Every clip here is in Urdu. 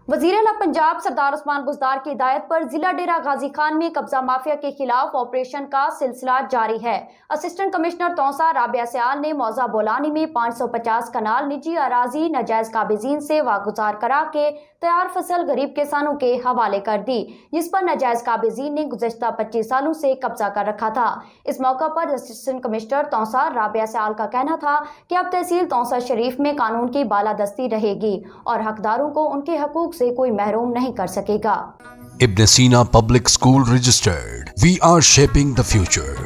وزیر اعلیٰ پنجاب سردار عثمان بزدار کی ہدایت پر ضلع ڈیرہ غازی خان میں قبضہ مافیا کے خلاف آپریشن کا سلسلہ جاری ہے۔ اسسٹنٹ کمشنر تونسہ رابعہ سیال نے موضع بولانی میں 550 کنال نجی اراضی ناجائز قابضین سے واگزار کرا کے تیار فصل غریب کسانوں کے حوالے کر دی، جس پر ناجائز قابضین نے گزشتہ 25 سالوں سے قبضہ کر رکھا تھا۔ اس موقع پر اسسٹنٹ کمشنر تونسہ رابعہ سیال کا کہنا تھا کہ اب تحصیل تونسہ شریف میں قانون کی بالادستی رہے گی اور حقداروں کو ان کے حقوق سے کوئی محروم نہیں کر سکے گا۔ Ibn Sina public school registered, we are shaping the future.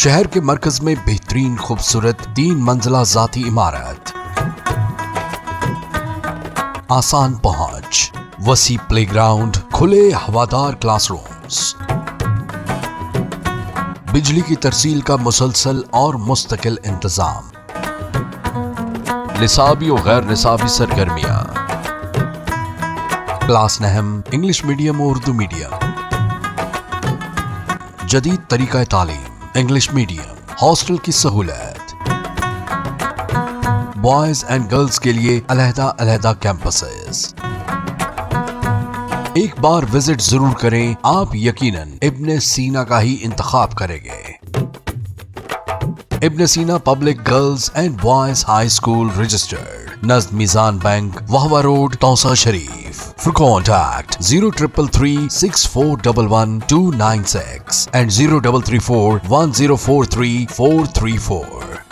شہر کے مرکز میں بہترین خوبصورت 3 منزلہ ذاتی عمارت، آسان پہنچ، وسیع پلے گراؤنڈ، کھلے ہوادار کلاس رومز، بجلی کی ترسیل کا مسلسل اور مستقل انتظام، نصابی و غیر نصابی سرگرمیاں، کلاس نہم انگلش میڈیم و اردو میڈیم، جدید طریقہ تعلیم انگلش میڈیم، ہاسٹل کی سہولت، بوائز اینڈ گرلز کے لیے علیحدہ علیحدہ کیمپسز۔ ایک بار وزٹ ضرور کریں، آپ یقیناً ابن سینا کا ہی انتخاب کریں گے۔ Ibn Sina public girls and boys high school registered, نزد Meezan bank, Vehova road, Taunsa Sharif. For contact 0333 6411 296 and 0334 1043 434.